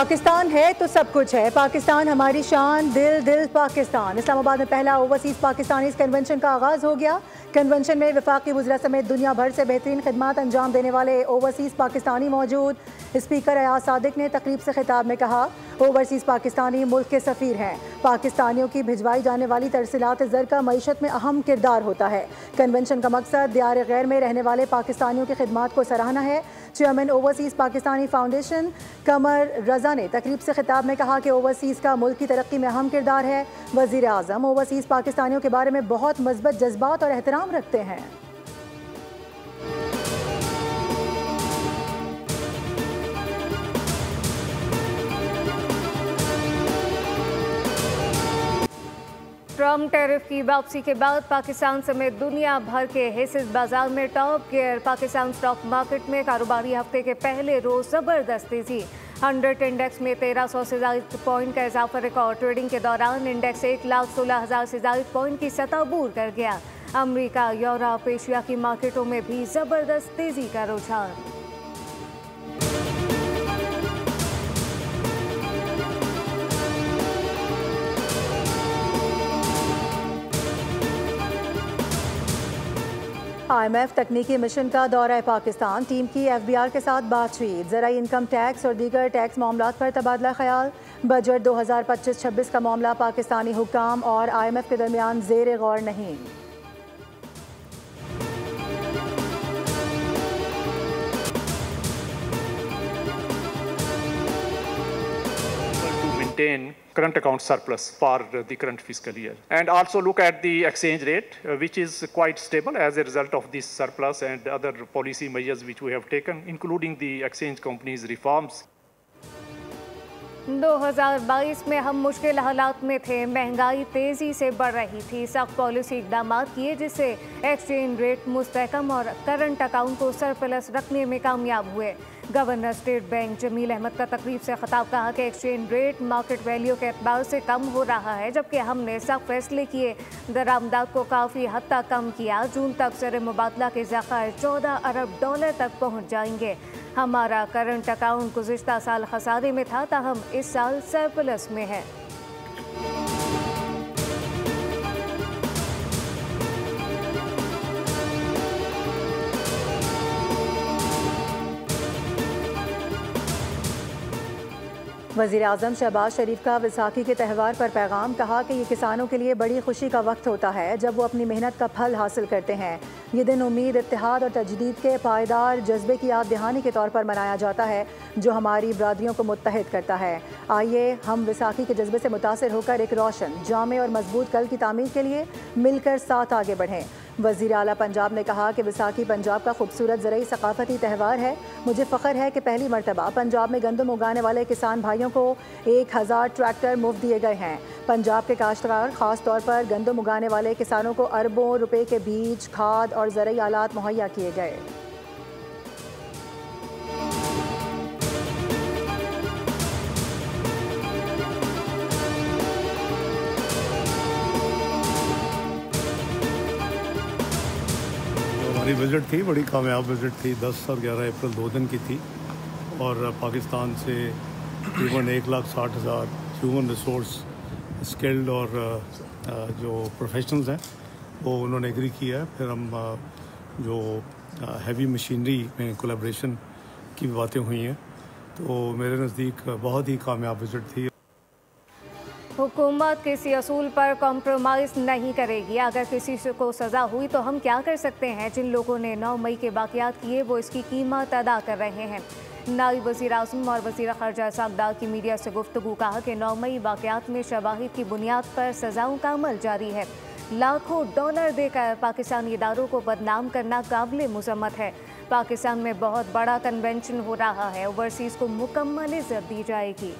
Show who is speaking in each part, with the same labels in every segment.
Speaker 1: पाकिस्तान है तो सब कुछ है। पाकिस्तान हमारी शान, दिल दिल पाकिस्तान। इस्लामाबाद में पहला ओवरसीज़ पाकिस्तानीज़ कन्वेंशन का आगाज़ हो गया। कन्वेंशन में वफाकी वज़रा समेत दुनिया भर से बेहतरीन खिदमात अंजाम देने वाले ओवरसीज़ पाकिस्तानी मौजूद। स्पीकर अयाज सादिक ने तकरीब से खिताब में कहा, ओवरसीज़ पाकिस्तानी मुल्क के सफ़ीर हैं। पाकिस्तानियों की भिजवाई जाने वाली तरसीलात ज़र का मईशत में अहम किरदार होता है। कन्वेंशन का मकसद दियार गैर में रहने वाले पाकिस्तानियों की खिदमात को सराहना है। चेयरमैन ओवरसीज़ पाकिस्तानी फाउंडेशन कमर रजा ने तकरीब से खिताब में कहा कि ओवरसीज़ का मुल्क की तरक्की में अहम किरदार है। वज़ीर आज़म ओवरसीज़ पाकिस्तानियों के बारे में बहुत मज़बूत जज्बात और एहतराम रखते हैं।
Speaker 2: ट्रम्प टैरिफ की वापसी के बाद पाकिस्तान समेत दुनिया भर के हिस्से बाजार में top gear. Pakistan stock market में कारोबारी हफ्ते के पहले रोज जबरदस्त तेजी। 100 इंडेक्स में 1300 से ज्यादा पॉइंट का इजाफा रिकॉर्ड। ट्रेडिंग के दौरान इंडेक्स 1,16,000 से ज्यादा पॉइंट की सतह अबूर कर गया। अमेरिका, यूरोप, एशिया की मार्केटों में भी जबरदस्त तेजी का रुझान।
Speaker 1: IMF तकनीकी मिशन का दौरा है पाकिस्तान। टीम की FBR के साथ बातचीत। ज़राई इनकम टैक्स और दीगर टैक्स मामलात पर तबादला ख्याल। बजट 2025-26 का मामला पाकिस्तानी हुक्काम और IMF के दरमियान ज़ेर गौर नहीं।
Speaker 3: Maintain current account surplus for the current fiscal year, and also look at the exchange rate, which is quite stable as a result of this surplus and other policy measures which we have taken, including the exchange companies reforms.
Speaker 2: 2022 में हम मुश्किल हालात में थे। महंगाई तेजी से बढ़ रही थी। सख्त पॉलिसी इकदाम किए जिससे एक्सचेंज रेट मुस्तहकम और करंट अकाउंट को सरप्लस रखने में कामयाब हुए। Governor State Bank Jamil Ahmad का तकरीब से खिताब कहा कि एक्सचेंज रेट मार्केट वैल्यू के एतबार से कम हो रहा है, जबकि हमने सख्त फैसले किए। दरामदात को काफ़ी हद तक कम किया। जून तक ज़र मुबादला के ज़खायर $14 अरब तक पहुँच जाएंगे। हमारा करंट अकाउंट गुज़िश्ता साल खसारे में था, ताहम इस साल सरप्लस में है।
Speaker 1: वज़ीर आज़म शहबाज शरीफ का वैसाखी के त्यौहार पर पैगाम। कहा कि ये किसानों के लिए बड़ी खुशी का वक्त होता है जब वो अपनी मेहनत का फल हासिल करते हैं। ये दिन उम्मीद, इत्तेहाद और तजदीद के पायदार जज्बे की याद दहानी के तौर पर मनाया जाता है जो हमारी बरादरियों को मुत्तहिद करता है। आइए हम वैसाखी के जज्बे से मुतासिर होकर एक रोशन, जामे और मजबूत कल की तामीर के लिए मिलकर साथ आगे बढ़ें। वज़ीर आला पंजाब ने कहा कि वैसाखी पंजाब का खूबसूरत ज़रई सकाफती त्यौहार है। मुझे फ़ख्र है कि पहली मरतबा पंजाब में गंदम उगाने वाले किसान भाइयों को 1000 ट्रैक्टर मुफ्त दिए गए हैं। पंजाब के काश्तकार ख़ास तौर पर गंदम उगाने वाले किसानों को अरबों रुपए के बीज, खाद और ज़रई आलात मुहैया किए गए।
Speaker 4: हमारी विज़िट थी, बड़ी कामयाब विज़िट थी। 10 और 11 अप्रैल 2 दिन की थी और पाकिस्तान से तकरीबन 1,60,000 ह्यूमन रिसोर्स स्किल्ड और जो प्रोफेशनल्स हैं वो उन्होंने एग्री किया है। फिर हम जो हैवी मशीनरी में कोलैबोरेशन की बातें हुई हैं, तो मेरे नज़दीक बहुत ही कामयाब विज़िट थी।
Speaker 2: हुकूमत किसी असूल पर कॉम्प्रोमाइज़ नहीं करेगी। अगर किसी को सज़ा हुई तो हम क्या कर सकते हैं? जिन लोगों ने 9 मई के वाक़यात किए वो इसकी कीमत अदा कर रहे हैं। नायब वज़ीर आज़म और वज़ीर ख़ारजा साकदार की मीडिया से गुफ्तगू। कहा कि 9 मई वाक़यात में शवाहिद की बुनियाद पर सज़ाओं का अमल जारी है। लाखों डॉलर देकर पाकिस्तानी इदारों को बदनाम करना काबिल मुज़म्मत है। पाकिस्तान में बहुत बड़ा कन्वेंशन हो रहा है। ओवरसीज़ को मुकम्मल इज़्ज़त दी जाएगी।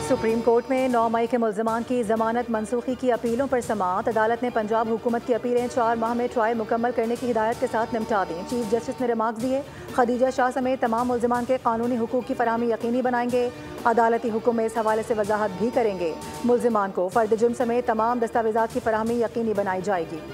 Speaker 1: सुप्रीम कोर्ट में 9 मई के मुल्ज़िमान की जमानत मनसूखी की अपीलों पर समाअत। अदालत ने पंजाब हुकूमत की अपीलें 4 माह में ट्रायल मुकम्मल करने की हिदायत के साथ निपटा दी। चीफ जस्टिस ने रिमार्क्स दिए, खदीजा शाह समेत तमाम मुल्ज़िमान के कानूनी हुकूक की फराहमी यकीनी बनाएंगे। अदालती हुक्म में इस हवाले से वजाहत भी करेंगे। मुल्ज़िमान को फर्द जुर्म समेत तमाम दस्तावेज़ात की फराहमी यकीनी बनाई जाएगी।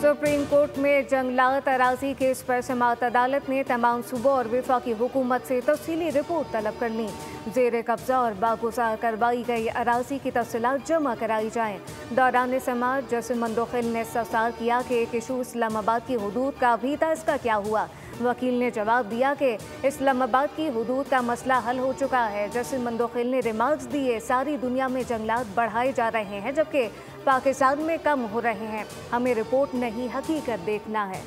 Speaker 2: सुप्रीम कोर्ट में जंगलात अराजी केस पर समाअत। अदालत ने तमाम सूबों और वफाकी हुकूमत से तफसीली रिपोर्ट तलब कर ली। जेर कब्जा और बागुजार करवाई गई अराजी की तफसीलात जमा कराई जाएँ। दौरान समाअत जस्टिस मंदोखिल ने इस्तफसार किया कि एक इशू इस्लामाबाद की हुदूद का अभी तक इसका क्या हुआ। वकील ने जवाब दिया कि इस्लामाबाद की हुदूद का मसला हल हो चुका है। जस्टिस मंदोखिल ने रिमार्क्स दिए, सारी दुनिया में जंगलात बढ़ाए जा रहे हैं जबकि पाकिस्तान में कम हो रहे हैं। हमें रिपोर्ट नहीं हकीकत देखना है।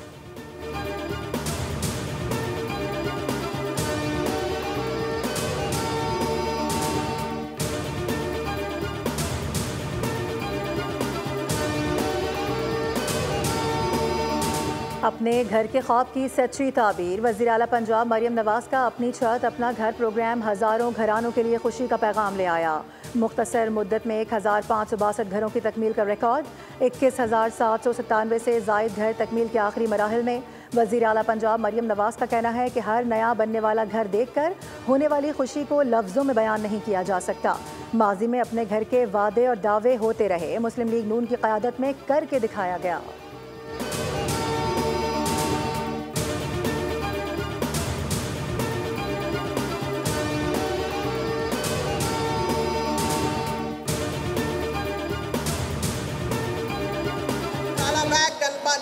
Speaker 1: अपने घर के ख्वाब की सच्ची ताबीर। वज़ीर आला पंजाब मरियम नवाज़ का अपनी छत अपना घर प्रोग्राम हज़ारों घरानों के लिए खुशी का पैगाम ले आया। मुख्तसर मुद्दत में 1562 घरों की तकमील का रिकॉर्ड। 21,797 से ज़ायद घर तकमील के आखिरी मराहिल में। वज़ीर आला पंजाब मरियम नवाज़ का कहना है कि हर नया बनने वाला घर देखकर होने वाली खुशी को लफ्ज़ों में बयान नहीं किया जा सकता। माजी में अपने घर के वादे और दावे होते रहे, मुस्लिम लीग नून की क़यादत में करके दिखाया गया।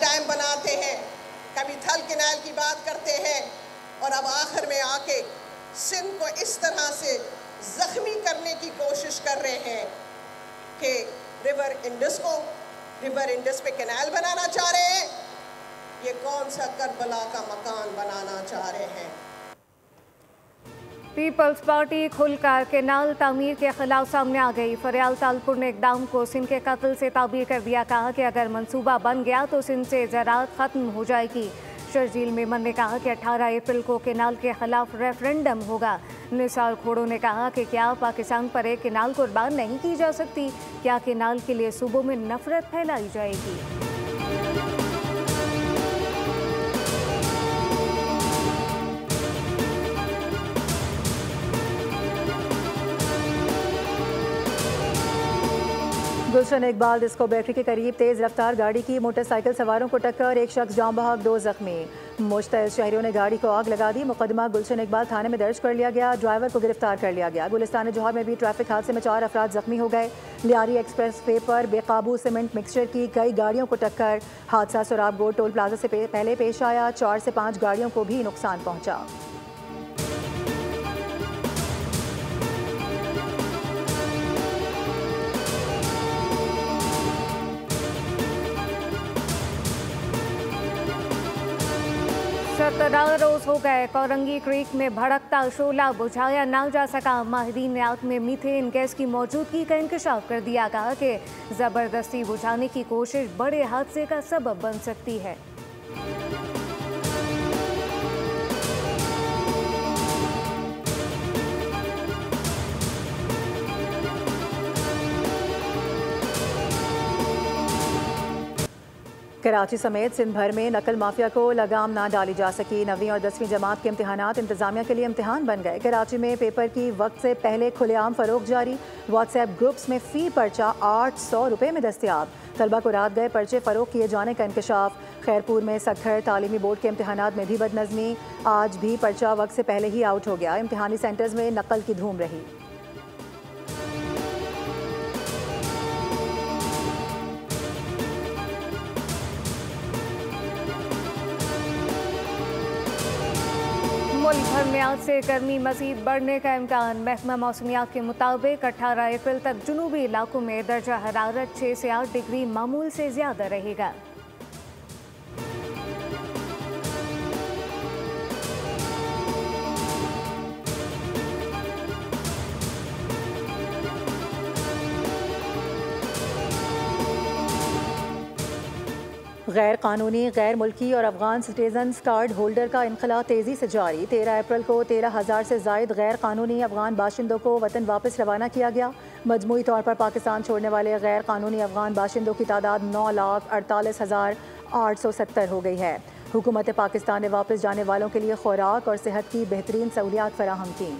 Speaker 5: डैम बनाते हैं, कभी थल कैनाल की बात करते हैं और अब आखिर में आके सिंध को इस तरह से जख्मी करने की कोशिश कर रहे हैं कि रिवर इंडस पे कैनाल बनाना चाह रहे हैं। ये कौन सा करबला का मकान बनाना चाह रहे हैं।
Speaker 2: पीपल्स पार्टी खुलकर केनाल तामीर के खिलाफ सामने आ गई। फरियाल तालपुर ने इकदाम को सिंध के कत्ल से ताबीर कर दिया। कहा कि अगर मंसूबा बन गया तो सिंध से ज़राअत ख़त्म हो जाएगी। शर्जील मेमन ने कहा कि 18 अप्रैल को केनाल के खिलाफ रेफरेंडम होगा। निसार खोड़ो ने कहा कि क्या पाकिस्तान पर एक केनाल कुर्बान नहीं की जा सकती? क्या केनाल के लिए सूबों में नफरत फैलाई जाएगी?
Speaker 1: गुलशन इकबाल डिस्को बेकरी के करीब तेज़ रफ्तार गाड़ी की मोटरसाइकिल सवारों को टक्कर, एक शख्स जाम बहक, 2 जख्मी। मुश्तइल शहरियों ने गाड़ी को आग लगा दी। मुकदमा गुलशन इकबाल थाने में दर्ज कर लिया गया। ड्राइवर को गिरफ्तार कर लिया गया। गुलिस्तान जौहर में भी ट्रैफिक हादसे में 4 अफराद जख्मी हो गए। लियारी एक्सप्रेस वे पर बेकाबू सीमेंट मिक्सचर की कई गाड़ियों को टक्कर। हादसा सोराबगोट टोल प्लाजा से पहले पेश आया। 4 से 5 गाड़ियों को भी नुकसान पहुँचा।
Speaker 2: रोज हो गए, कोरंगी क्रीक में भड़कता शोला बुझाया ना जा सका। माहिरीन ने आग में मीथेन गैस की मौजूदगी का इंकशाफ कर दिया। कहा कि जबरदस्ती बुझाने की कोशिश बड़े हादसे का सबब बन सकती है।
Speaker 1: कराची समेत सिंध भर में नकल माफिया को लगाम ना डाली जा सकी। 9वीं और 10वीं जमात के इम्तिहानात इंतजामिया के लिए इम्तिहान बन गए। कराची में पेपर की वक्त से पहले खुलेआम फरोख्त जारी। व्हाट्सएप ग्रुप्स में फ़ी पर्चा 800 रुपये में दस्तियाब। तलबा को रात गए पर्चे फ़रोख्त किए जाने का इंकशाफ। खैरपुर में सखर तालीमी बोर्ड के इम्तिहानात में भी बदनज़मी। आज भी पर्चा वक्त से पहले ही आउट हो गया। इम्तिहानी सेंटर्स में नकल की धूम रही।
Speaker 2: मुल्क भर में आज से गर्मी मज़ीद बढ़ने का इम्कान। महकमा मौसमियात के मुताबिक 18 अप्रैल तक जुनूबी इलाकों में दर्जा हरारत 6 से 8 डिग्री मामूल से ज़्यादा रहेगा।
Speaker 1: गैर कानूनी, गैर मुल्की और अफगान सिटीजन्स कार्ड होल्डर का इनखला तेज़ी से जारी। 13 अप्रैल को 13,000 से ज़ायद गैर कानूनी अफगान बाशिंदों को वतन वापस रवाना किया गया। मजमूई तौर पर पाकिस्तान छोड़ने वाले गैर कानूनी अफगान बाशिंदों की तादाद 9,48,870 हो गई है। हुकूमत पाकिस्तान ने वापस जाने वालों के लिए खुराक और सेहत की बेहतरीन सहूलियात फराहम की।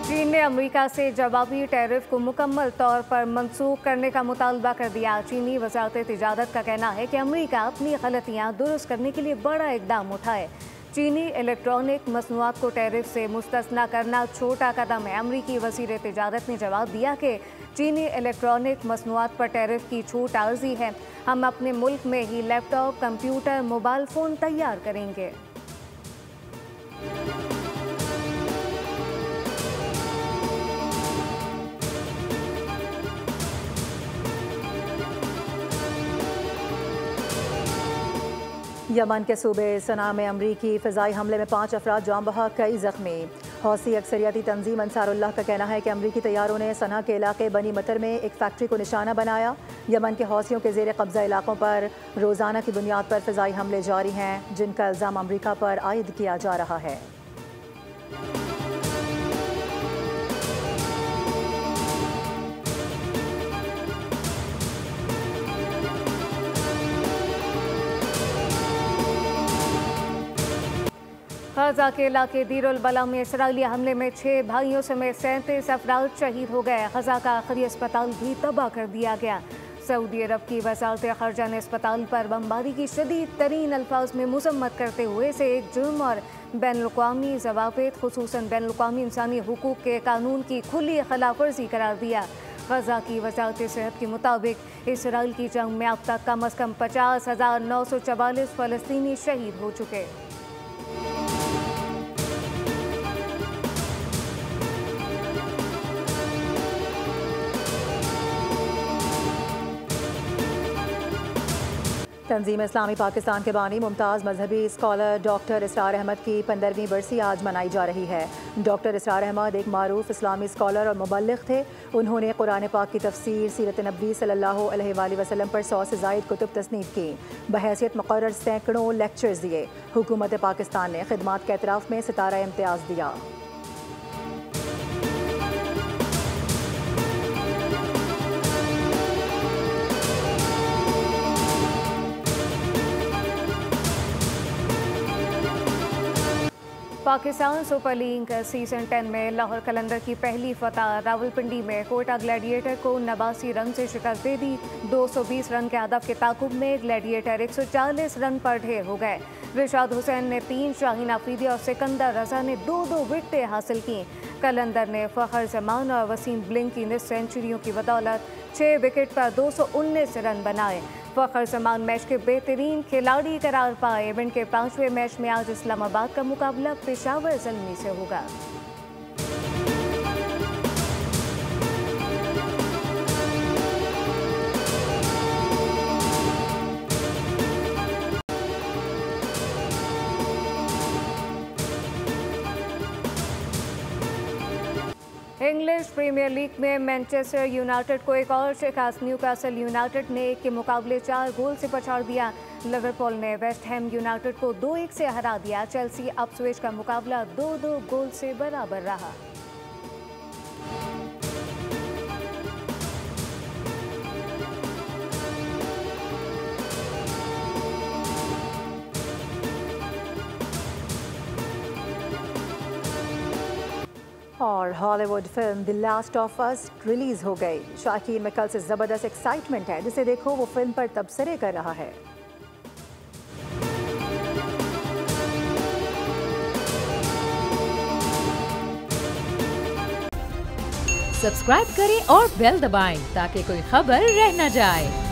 Speaker 2: चीन ने अमेरिका से जवाबी टैरिफ को मुकम्मल तौर पर मनसूख करने का मुतालबा कर दिया। चीनी वज़ारत तिजारत का कहना है कि अमेरिका अपनी गलतियां दुरुस्त करने के लिए बड़ा इकदाम उठाए। चीनी इलेक्ट्रॉनिक मसनूआत को टैरिफ से मुस्तस्ना करना छोटा कदम है। अमेरिकी वज़ीर तिजारत ने जवाब दिया कि चीनी इलेक्ट्रॉनिक मसनूआत पर टैरिफ की छूट आर्जी है। हम अपने मुल्क में ही लैपटॉप, कंप्यूटर, मोबाइल फ़ोन तैयार करेंगे।
Speaker 1: यमन के सूबे सना में अमरीकी फ़िज़ाई हमले में 5 अफराद जान बहक, कई ज़ख्मी। हौसी अक्सरियती तंजीम अंसारुल्लाह का कहना है कि अमरीकी तैयारों ने सना के इलाके बनी मतर में एक फैक्ट्री को निशाना बनाया। यमन के हौसियों के ज़ेर कब्ज़ा इलाकों पर रोज़ाना की बुनियाद पर फ़िज़ाई हमले जारी हैं, जिनका इल्ज़ाम अमरीका पर आयद किया जा रहा है।
Speaker 2: गजा के इलाके दीरुल बला में इसराइली हमले में 6 भाइयों समेत 37 अफराद शहीद हो गए। गजा का आखिरी अस्पताल भी तबाह कर दिया गया। सऊदी अरब की वज़ारत ख़ारजा ने अस्पताल पर बमबारी की शदीद तरीन अल्फाज में मज़म्मत करते हुए इसे एक जुर्म और बैनुल-अक़वामी ज़वाबित खुसूसन बैनुल-अक़वामी इंसानी हुकूक के कानून की खुली खिलाफ वर्जी करार दिया। गजा की वज़ारत सेहत के मुताबिक इसराइल की जंग में अब तक कम अज़ कम 50,944 फ़लस्तीनी शहीद हो चुके।
Speaker 1: तंजीम इस्लामी पाकिस्तान के बानी मुमताज़ मजहबी स्कॉलर डॉक्टर इसरार अहमद की 15वीं बरसी आज मनाई जा रही है। डॉक्टर इसरार अहमद एक मारूफ इस्लामी स्कॉलर और मुबल्लिग़ थे। उन्होंने कुरान पाक की तफसीर, सीरत नबी सल्लल्लाहु अलैहि वसल्लम पर 100 से ज़ायद कुतुब तसनीफ़ की। बहैसियत मुक़र्रर सैकड़ों लेक्चर्स दिए। हुकूमत पाकिस्तान ने खिदमात के एतराफ़ में सितारा इम्तियाज़ दिया।
Speaker 2: पाकिस्तान सुपर लीग सीज़न 10 में लाहौर कलंदर की पहली फतह। रावलपिंडी में कोयटा ग्लैडिएटर को 89 रन से शिकस्त दे दी। 220 रन के हदफ के ताकुब में ग्लैडिएटर 140 रन पर ढेर हो गए। रिशाद हुसैन ने 3, शाहीन अफरीदी और सिकंदर रजा ने 2-2 विकेटें हासिल की। कलंदर ने फ़खर जमान और वसीम ब्लिंक की निस्फ सेंचुरियों की बदौलत 6 विकेट पर 219 रन बनाए। फ़खर जमान मैच के बेहतरीन खिलाड़ी करार पाए। इवेंट के 5वें मैच में आज इस्लामाबाद का मुकाबला पेशावर ज़ल्मी से होगा। इंग्लिश प्रीमियर लीग में मैनचेस्टर यूनाइटेड को एक और शिकस्त। न्यूकासल यूनाइटेड ने 1 के मुकाबले 4 गोल से पछाड़ दिया। लिवरपूल ने वेस्ट हैम यूनाइटेड को 2-1 से हरा दिया। चेल्सी अपस्विच का मुकाबला 2-2 गोल से बराबर रहा।
Speaker 1: और Hollywood film the last of us release हो गई। शाकीन में कल से जबरदस्त एक्साइटमेंट है। जिसे देखो वो फिल्म पर तबसरे कर रहा है।
Speaker 6: सब्सक्राइब करें और बेल दबाएं ताकि कोई खबर रह न जाए।